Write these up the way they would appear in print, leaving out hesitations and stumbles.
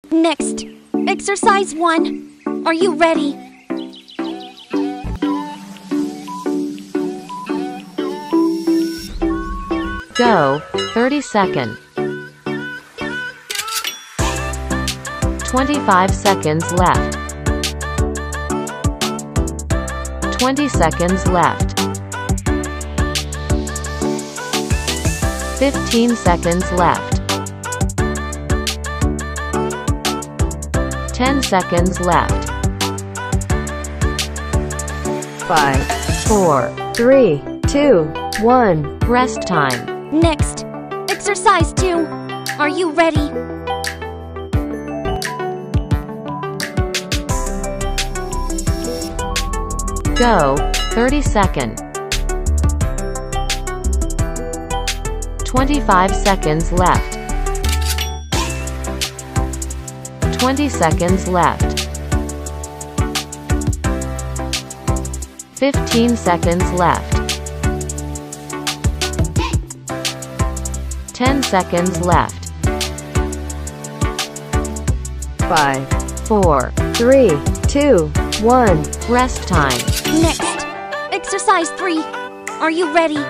Next, exercise 1. Are you ready? Go, 30 seconds. 25 seconds left. 20 seconds left. 15 seconds left. 10 seconds left. 5, 4, 3, 2, 1. Rest time. Next, exercise 2. Are you ready? Go, 30 seconds. 25 seconds left. 20 seconds left. 15 seconds left. 10 seconds left. 5, 4, 3, 2, 1. Rest time. Next, exercise 3. Are you ready?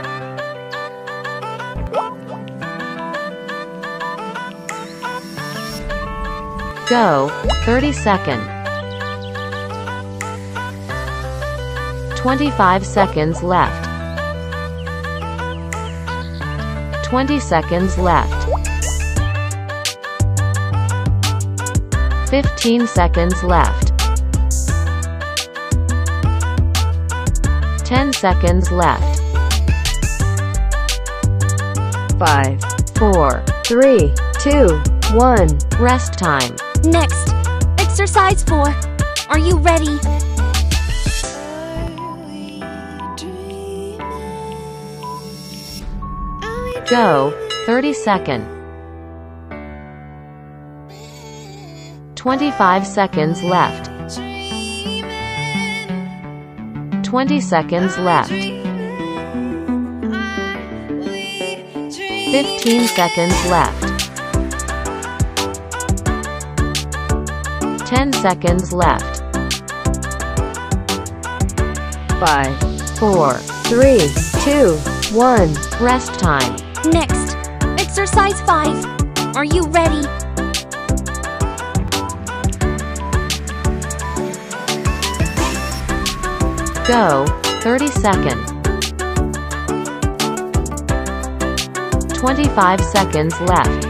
Go, 30 seconds. 25 seconds left. 20 seconds left. 15 seconds left. 10 seconds left. 5, 4, 3, 2, 1. Rest time. Next, exercise 4. Are you ready? Go, 30 seconds. 25 seconds left. 20 seconds left. 15 seconds left. 10 seconds left. 5, 4, 3, 2, 1. Rest time. Next, exercise 5. Are you ready? Go, 30 seconds. 25 seconds left.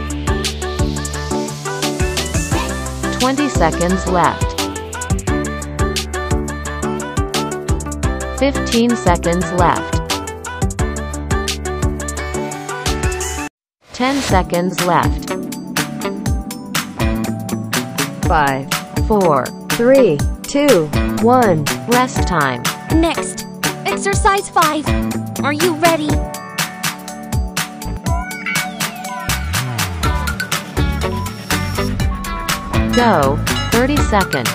20 seconds left. 15 seconds left. 10 seconds left. 5, 4, 3, 2, 1. Rest time. Next, exercise 5. Are you ready? Go, 30 seconds.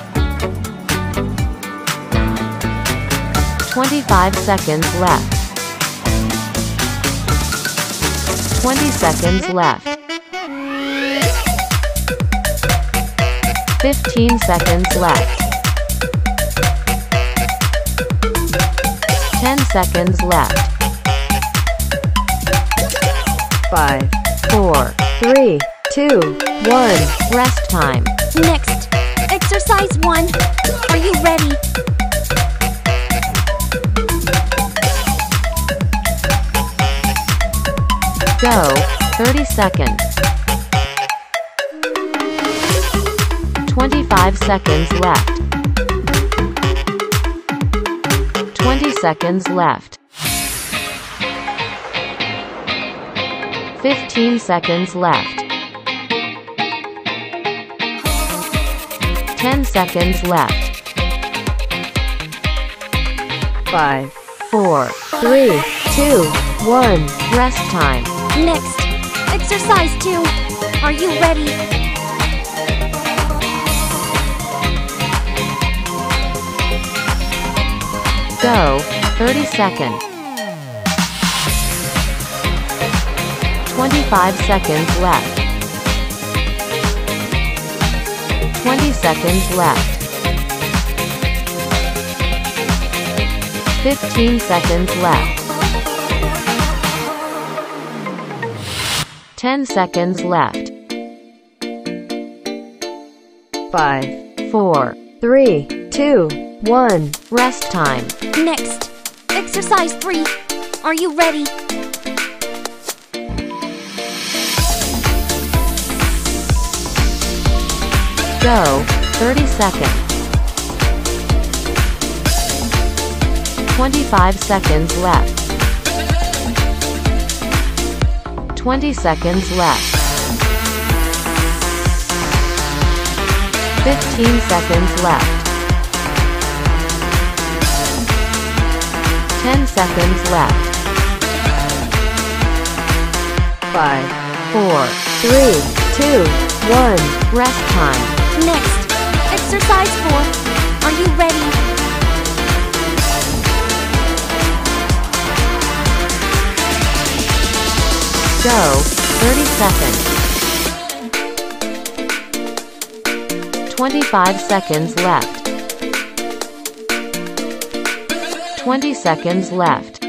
25 seconds left. 20 seconds left. 15 seconds left. 10 seconds left. 5, 4, 3, 2, 1. Rest time. Next, exercise 1. Are you ready? Go, 30 seconds. 25 seconds left. 20 seconds left. 15 seconds left. 10 seconds left. 5, 4, 3, 2, 1. Rest time. Next, exercise 2. Are you ready? Go, 30 seconds. 25 seconds left. 20 seconds left. 15 seconds left. 10 seconds left. 5, 4, 3, 2, 1. Rest time. Next, exercise 3. Are you ready? Go. 30 seconds. 25 seconds left. 20 seconds left. 15 seconds left. 10 seconds left. 5, 4, 3, 2, 1. Rest time. Next, exercise 4. Are you ready? Go. 30 seconds. 25 seconds left. 20 seconds left.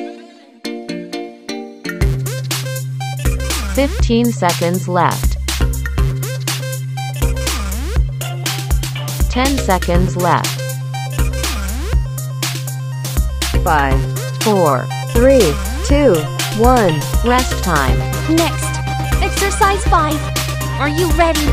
15 seconds left. 10 seconds left. 5, 4, 3, 2, 1. Rest time. Next, exercise 5. Are you ready?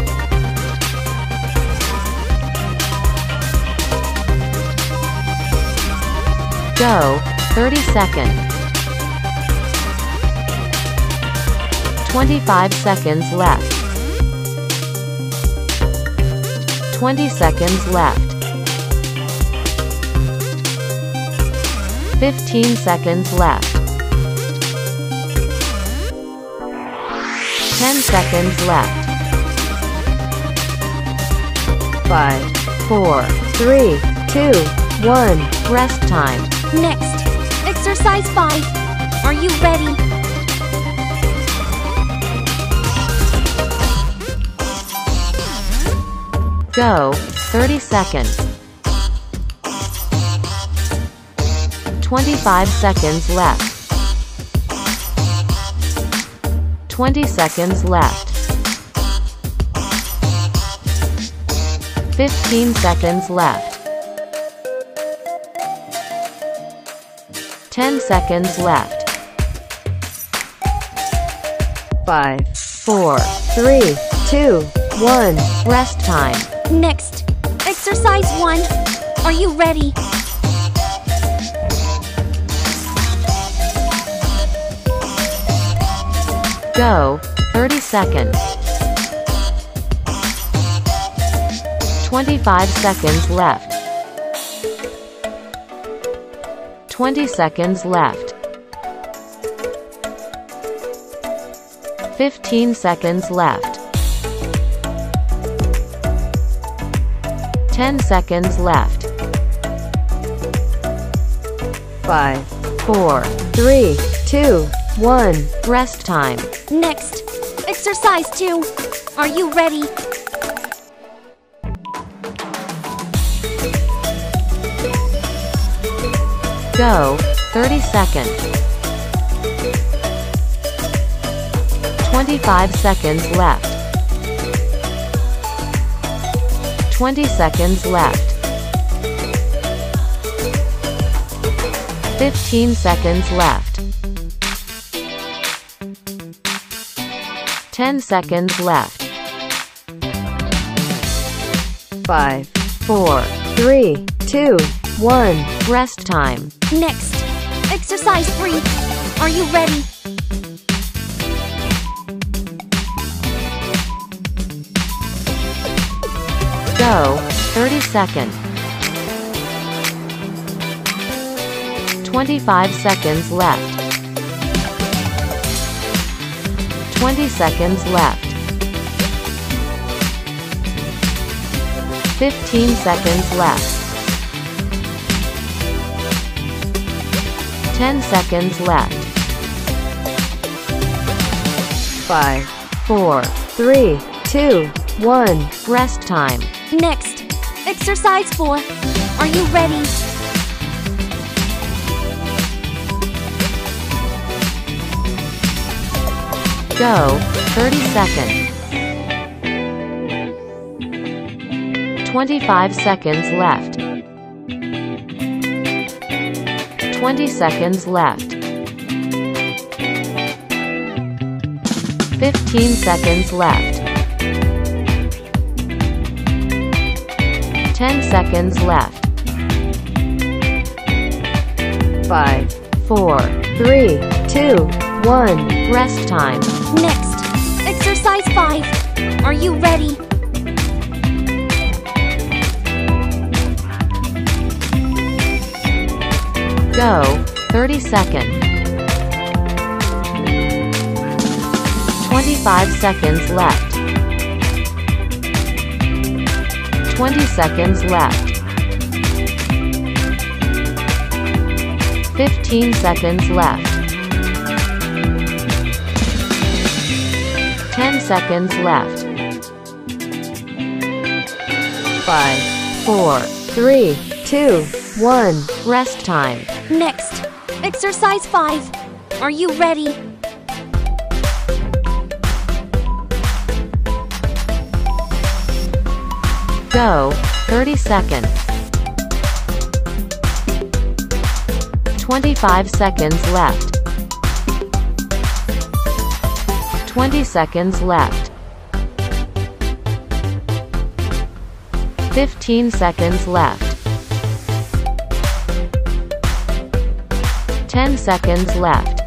Go. 30 seconds. 25 seconds left. 20 seconds left. 15 seconds left. 10 seconds left. 5, 4, 3, 2, 1. Rest time. Next, exercise 5. Are you ready? Go. 30 seconds. 25 seconds left. 20 seconds left. 15 seconds left. 10 seconds left. 5, 4, 3, 2, 1. Rest time. Next, exercise 1. Are you ready? Go. 30 seconds. 25 seconds left. 20 seconds left. 15 seconds left. 10 seconds left. 5, 4, 3, 2, 1. Rest time. Next, exercise 2. Are you ready? Go. 30 seconds. 25 seconds left. 20 seconds left. 15 seconds left. 10 seconds left. 5, 4, 3, 2, 1. Rest time. Next, exercise 3. Are you ready? Go. 30 seconds. 25 seconds left. 20 seconds left. 15 seconds left. 10 seconds left. 5, 4, 3, 2, 1. Rest time. Next, exercise 4. Are you ready? Go, 30 seconds. 25 seconds left. 20 seconds left. 15 seconds left. 10 seconds left. 5, 4, 3, 2, 1. Rest time. Next, exercise 5. Are you ready? Go, 30 seconds. 25 seconds left. 20 seconds left. 15 seconds left. 10 seconds left. 5, 4, 3, 2, 1. Rest time. Next, exercise 5. Are you ready? Go, 30 seconds. 25 seconds left. 20 seconds left. 15 seconds left. 10 seconds left.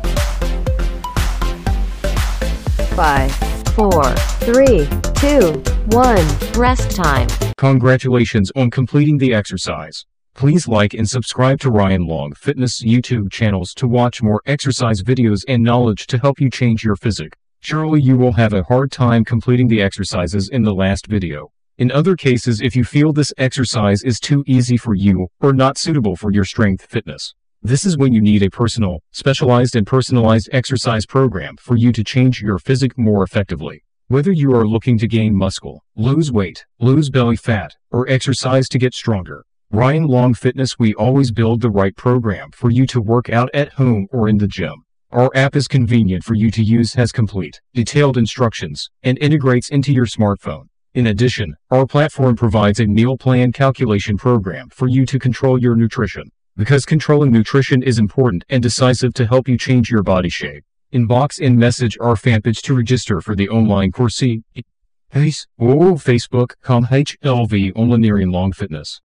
5, 4, 3, 2, 1. Rest time. Congratulations on completing the exercise. Please like and subscribe to Ryan Long Fitness YouTube channels to watch more exercise videos and knowledge to help you change your physique. Surely you will have a hard time completing the exercises in the last video. In other cases, if you feel this exercise is too easy for you or not suitable for your strength fitness, this is when you need a specialized and personalized exercise program for you to change your physique more effectively. Whether you are looking to gain muscle, lose weight, lose belly fat, or exercise to get stronger, Ryan Long Fitness, we always build the right program for you to work out at home or in the gym. Our app is convenient for you to use, has complete, detailed instructions, and integrates into your smartphone. In addition, our platform provides a meal plan calculation program for you to control your nutrition. Because controlling nutrition is important and decisive to help you change your body shape. Inbox and message our fan page to register for the online course. Facebook.com/HLV Online Long Fitness.